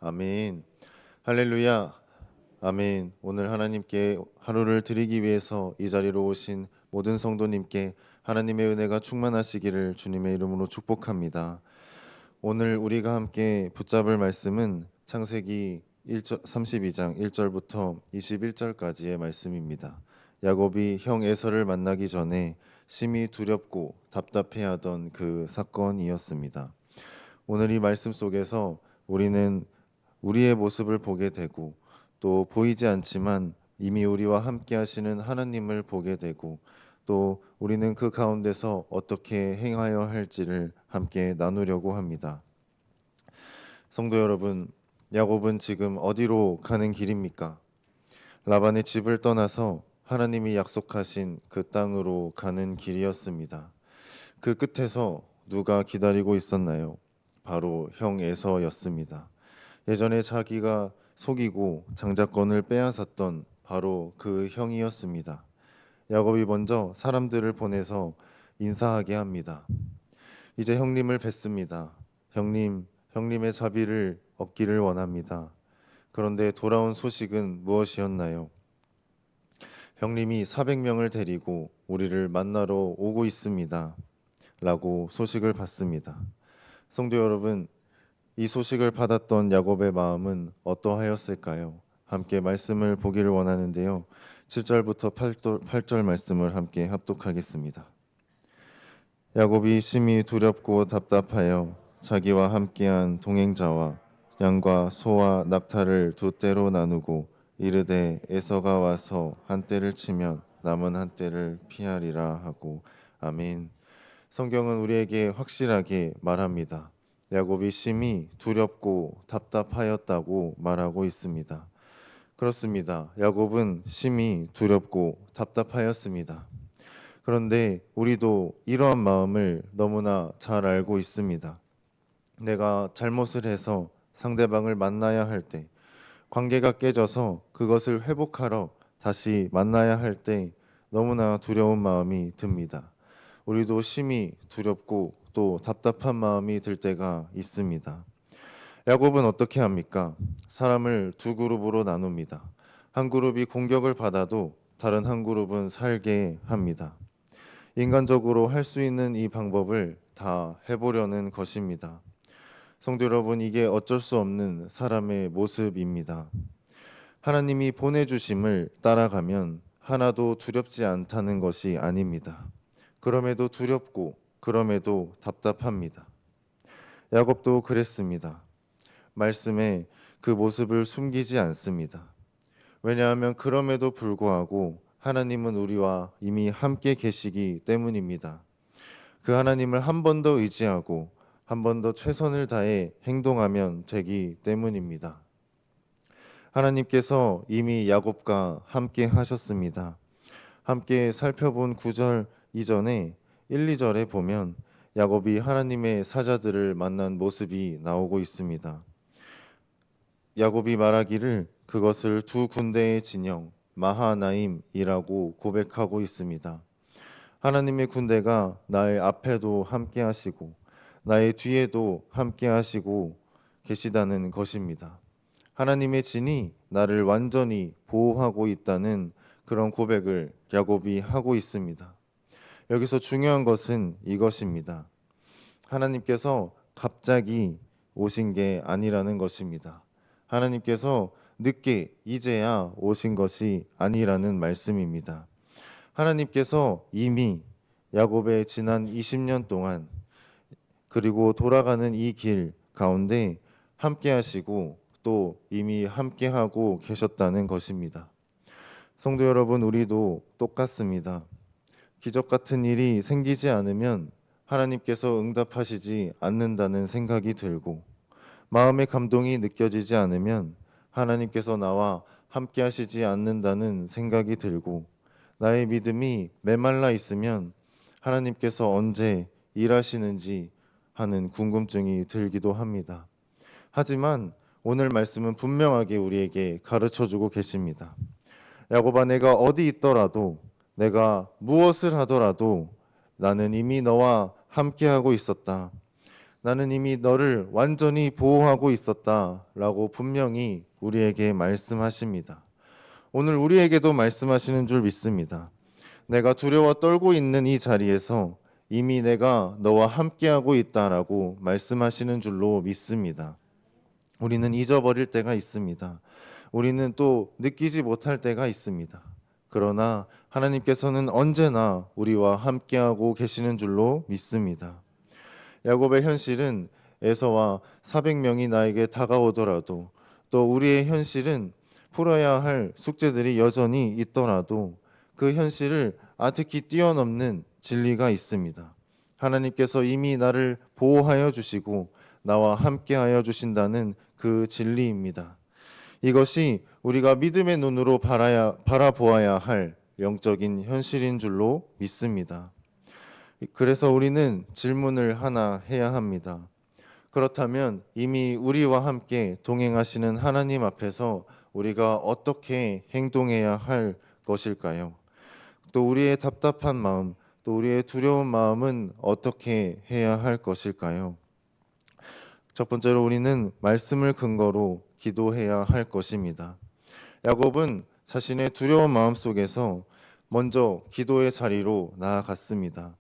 아멘. 할렐루야. 아멘. 오늘 하나님께 하루를 드리기 위해서 이 자리로 오신 모든 성도님께 하나님의 은혜가 충만하시기를 주님의 이름으로 축복합니다. 오늘 우리가 함께 붙잡을 말씀은 창세기 32장 1절부터 21절까지의 말씀입니다. 야곱이 형 에서를 만나기 전에 심히 두렵고 답답해하던 그 사건이었습니다. 오늘 이 말씀 속에서 우리는 우리의 모습을 보게 되고 또 보이지 않지만 이미 우리와 함께 하시는 하나님을 보게 되고 또 우리는 그 가운데서 어떻게 행하여 할지를 함께 나누려고 합니다. 성도 여러분, 야곱은 지금 어디로 가는 길입니까? 라반의 집을 떠나서 하나님이 약속하신 그 땅으로 가는 길이었습니다. 그 끝에서 누가 기다리고 있었나요? 바로 형 에서였습니다. 예전에 자기가 속이고 장자권을 빼앗았던 바로 그 형이었습니다. 야곱이 먼저 사람들을 보내서 인사하게 합니다. 이제 형님을 뵙습니다. 형님의 자비를 얻기를 원합니다. 그런데 돌아온 소식은 무엇이었나요? 형님이 400명을 데리고 우리를 만나러 오고 있습니다. 라고 소식을 받습니다. 성도 여러분, 이 소식을 받았던 야곱의 마음은 어떠하였을까요? 함께 말씀을 보기를 원하는데요. 7절부터 8절 말씀을 함께 합독하겠습니다. 야곱이 심히 두렵고 답답하여 자기와 함께한 동행자와 양과 소와 낙타를 두 떼로 나누고 이르되 에서가 와서 한 떼를 치면 남은 한 떼를 피하리라 하고. 아멘. 성경은 우리에게 확실하게 말합니다. 야곱이 심히 두렵고 답답하였다고 말하고 있습니다. 그렇습니다. 야곱은 심히 두렵고 답답하였습니다. 그런데 우리도 이러한 마음을 너무나 잘 알고 있습니다. 내가 잘못을 해서 상대방을 만나야 할 때, 관계가 깨져서 그것을 회복하러 다시 만나야 할 때 너무나 두려운 마음이 듭니다. 우리도 심히 두렵고 또 답답한 마음이 들 때가 있습니다. 야곱은 어떻게 합니까? 사람을 두 그룹으로 나눕니다. 한 그룹이 공격을 받아도 다른 한 그룹은 살게 합니다. 인간적으로 할 수 있는 이 방법을 다 해보려는 것입니다. 성도 여러분, 이게 어쩔 수 없는 사람의 모습입니다. 하나님이 보내주심을 따라가면 하나도 두렵지 않다는 것이 아닙니다. 그럼에도 두렵고 그럼에도 답답합니다. 야곱도 그랬습니다. 말씀에 그 모습을 숨기지 않습니다. 왜냐하면 그럼에도 불구하고 하나님은 우리와 이미 함께 계시기 때문입니다. 그 하나님을 한 번 더 의지하고 한 번 더 최선을 다해 행동하면 되기 때문입니다. 하나님께서 이미 야곱과 함께 하셨습니다. 함께 살펴본 9절 이전에 1, 2절에 보면 야곱이 하나님의 사자들을 만난 모습이 나오고 있습니다. 야곱이 말하기를 그것을 두 군대의 진영 마하나임이라고 고백하고 있습니다. 하나님의 군대가 나의 앞에도 함께 하시고 나의 뒤에도 함께 하시고 계시다는 것입니다. 하나님의 진이 나를 완전히 보호하고 있다는 그런 고백을 야곱이 하고 있습니다. 여기서 중요한 것은 이것입니다. 하나님께서 갑자기 오신 게 아니라는 것입니다. 하나님께서 늦게 이제야 오신 것이 아니라는 말씀입니다. 하나님께서 이미 야곱의 지난 20년 동안 그리고 돌아가는 이 길 가운데 함께 하시고 또 이미 함께 하고 계셨다는 것입니다. 성도 여러분, 우리도 똑같습니다. 기적 같은 일이 생기지 않으면 하나님께서 응답하시지 않는다는 생각이 들고 마음의 감동이 느껴지지 않으면 하나님께서 나와 함께 하시지 않는다는 생각이 들고 나의 믿음이 메말라 있으면 하나님께서 언제 일하시는지 하는 궁금증이 들기도 합니다. 하지만 오늘 말씀은 분명하게 우리에게 가르쳐주고 계십니다. 야곱아, 내가 어디 있더라도 내가 무엇을 하더라도 나는 이미 너와 함께하고 있었다. 나는 이미 너를 완전히 보호하고 있었다라고 분명히 우리에게 말씀하십니다. 오늘 우리에게도 말씀하시는 줄 믿습니다. 내가 두려워 떨고 있는 이 자리에서 이미 내가 너와 함께하고 있다라고 말씀하시는 줄로 믿습니다. 우리는 잊어버릴 때가 있습니다. 우리는 또 느끼지 못할 때가 있습니다. 그러나 하나님께서는 언제나 우리와 함께하고 계시는 줄로 믿습니다. 야곱의 현실은 에서와 400명이 나에게 다가오더라도, 또 우리의 현실은 풀어야 할 숙제들이 여전히 있더라도 그 현실을 아득히 뛰어넘는 진리가 있습니다. 하나님께서 이미 나를 보호하여 주시고 나와 함께하여 주신다는 그 진리입니다. 이것이 우리가 믿음의 눈으로 바라보아야 할 영적인 현실인 줄로 믿습니다. 그래서 우리는 질문을 하나 해야 합니다. 그렇다면 이미 우리와 함께 동행하시는 하나님 앞에서 우리가 어떻게 행동해야 할 것일까요? 또 우리의 답답한 마음, 또 우리의 두려운 마음은 어떻게 해야 할 것일까요? 첫 번째로 우리는 말씀을 근거로 기도해야 할 것입니다. 야곱은 자신의 두려운 마음 속에서 먼저 기도의 자리로 나아갔습니다.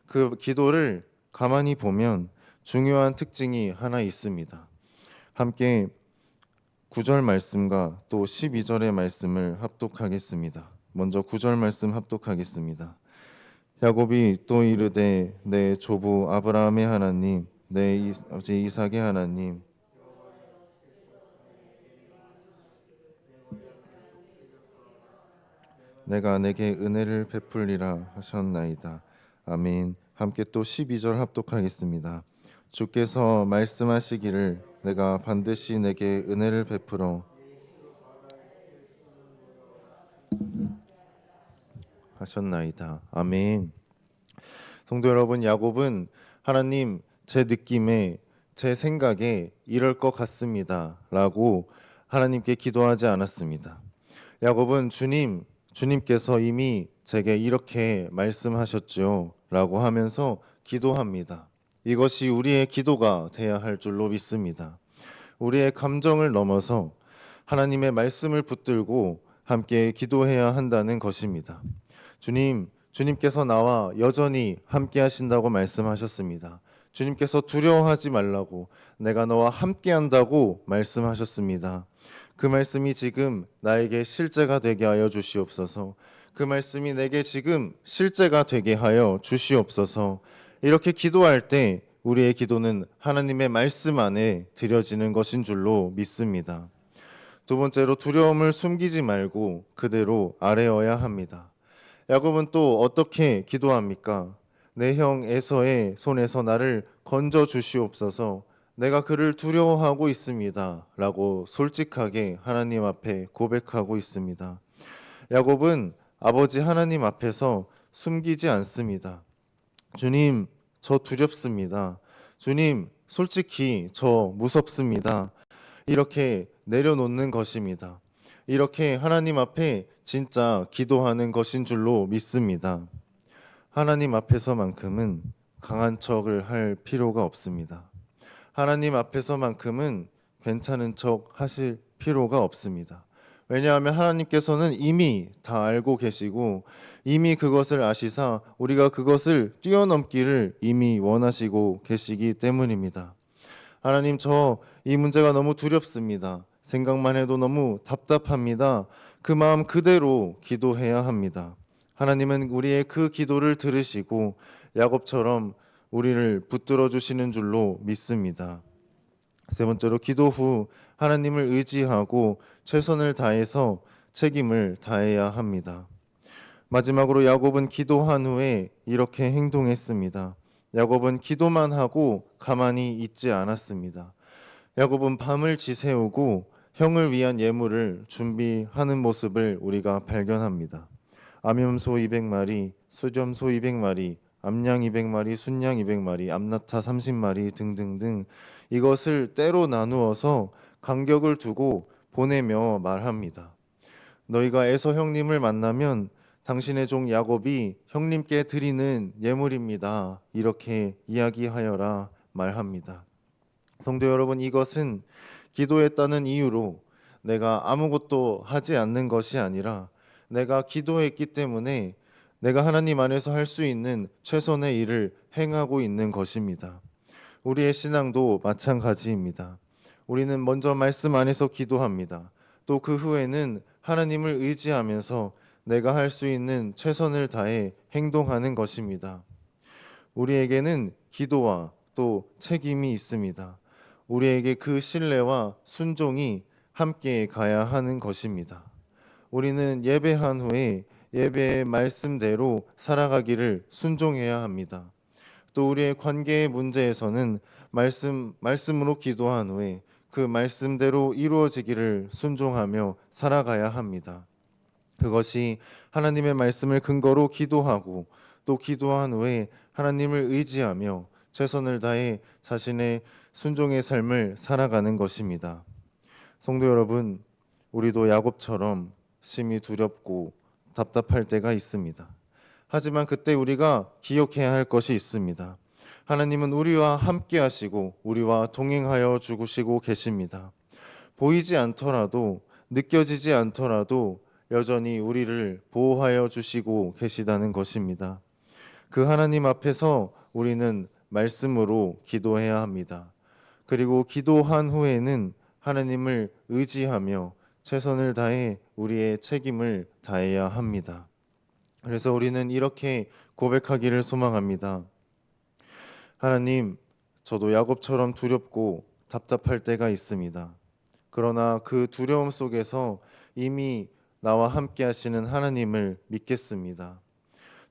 그 기도를 가만히 보면 중요한 특징이 하나 있습니다. 함께 9절 말씀과 또 12절의 말씀을 합독하겠습니다. 먼저 9절 말씀 합독하겠습니다. 야곱이 또 이르되 내 조부 아브라함의 하나님, 내 아버지 이삭의 하나님, 내가 내게 은혜를 베풀리라 하셨나이다. 아멘. 함께 또 12절 합독하겠습니다. 주께서 말씀하시기를 내가 반드시 내게 은혜를 베풀어 하셨나이다. 아멘. 성도 여러분, 야곱은 하나님, 제 느낌에, 제 생각에 이럴 것 같습니다 라고 하나님께 기도하지 않았습니다. 야곱은 주님께서 이미 제게 이렇게 말씀하셨죠 라고 하면서 기도합니다. 이것이 우리의 기도가 돼야 할 줄로 믿습니다. 우리의 감정을 넘어서 하나님의 말씀을 붙들고 함께 기도해야 한다는 것입니다. 주님께서 나와 여전히 함께 하신다고 말씀하셨습니다. 주님께서 두려워하지 말라고, 내가 너와 함께 한다고 말씀하셨습니다. 그 말씀이 지금 나에게 실제가 되게 하여 주시옵소서. 그 말씀이 내게 지금 실제가 되게 하여 주시옵소서. 이렇게 기도할 때 우리의 기도는 하나님의 말씀 안에 드려지는 것인 줄로 믿습니다. 두 번째로 두려움을 숨기지 말고 그대로 아뢰어야 합니다. 야곱은 또 어떻게 기도합니까? 내 형 에서의 손에서 나를 건져 주시옵소서. 내가 그를 두려워하고 있습니다 라고 솔직하게 하나님 앞에 고백하고 있습니다. 야곱은 아버지 하나님 앞에서 숨기지 않습니다. 주님, 저 두렵습니다. 주님, 솔직히 저 무섭습니다. 이렇게 내려놓는 것입니다. 이렇게 하나님 앞에 진짜 기도하는 것인 줄로 믿습니다. 하나님 앞에서만큼은 강한 척을 할 필요가 없습니다. 하나님 앞에서만큼은 괜찮은 척 하실 필요가 없습니다. 왜냐하면 하나님께서는 이미 다 알고 계시고 이미 그것을 아시사 우리가 그것을 뛰어넘기를 이미 원하시고 계시기 때문입니다. 하나님, 저 이 문제가 너무 두렵습니다. 생각만 해도 너무 답답합니다. 그 마음 그대로 기도해야 합니다. 하나님은 우리의 그 기도를 들으시고 야곱처럼 우리를 붙들어 주시는 줄로 믿습니다. 세 번째로 기도 후 하나님을 의지하고 최선을 다해서 책임을 다해야 합니다. 마지막으로 야곱은 기도한 후에 이렇게 행동했습니다. 야곱은 기도만 하고 가만히 있지 않았습니다. 야곱은 밤을 지새우고 형을 위한 예물을 준비하는 모습을 우리가 발견합니다. 암염소 200마리, 수염소 200마리, 암양 200마리, 순양 200마리, 암낙타 30마리 등등등 이것을 때로 나누어서 간격을 두고 보내며 말합니다. 너희가 에서 형님을 만나면 당신의 종 야곱이 형님께 드리는 예물입니다. 이렇게 이야기하여라. 말합니다. 성도 여러분, 이것은 기도했다는 이유로 내가 아무것도 하지 않는 것이 아니라 내가 기도했기 때문에 내가 하나님 안에서 할 수 있는 최선의 일을 행하고 있는 것입니다. 우리의 신앙도 마찬가지입니다. 우리는 먼저 말씀 안에서 기도합니다. 또 그 후에는 하나님을 의지하면서 내가 할 수 있는 최선을 다해 행동하는 것입니다. 우리에게는 기도와 또 책임이 있습니다. 우리에게 그 신뢰와 순종이 함께 가야 하는 것입니다. 우리는 예배한 후에 예배의 말씀대로 살아가기를 순종해야 합니다. 또 우리의 관계의 문제에서는 말씀으로 기도한 후에 그 말씀대로 이루어지기를 순종하며 살아가야 합니다. 그것이 하나님의 말씀을 근거로 기도하고 또 기도한 후에 하나님을 의지하며 최선을 다해 자신의 순종의 삶을 살아가는 것입니다. 성도 여러분, 우리도 야곱처럼 심히 두렵고 답답할 때가 있습니다. 하지만 그때 우리가 기억해야 할 것이 있습니다. 하나님은 우리와 함께 하시고 우리와 동행하여 주시고 계십니다. 보이지 않더라도 느껴지지 않더라도 여전히 우리를 보호하여 주시고 계시다는 것입니다. 그 하나님 앞에서 우리는 말씀으로 기도해야 합니다. 그리고 기도한 후에는 하나님을 의지하며 최선을 다해 우리의 책임을 다해야 합니다. 그래서 우리는 이렇게 고백하기를 소망합니다. 하나님, 저도 야곱처럼 두렵고 답답할 때가 있습니다. 그러나 그 두려움 속에서 이미 나와 함께 하시는 하나님을 믿겠습니다.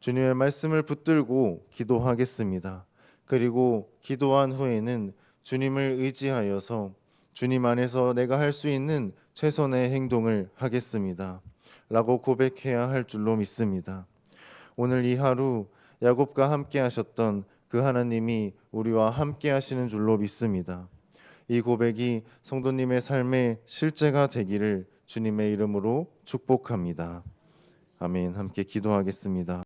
주님의 말씀을 붙들고 기도하겠습니다. 그리고 기도한 후에는 주님을 의지하여서 주님 안에서 내가 할 수 있는 최선의 행동을 하겠습니다. 라고 고백해야 할 줄로 믿습니다. 오늘 이 하루 야곱과 함께 하셨던 그 하나님이 우리와 함께 하시는 줄로 믿습니다. 이 고백이 성도님의 삶의 실제가 되기를 주님의 이름으로 축복합니다. 아멘. 함께 기도하겠습니다.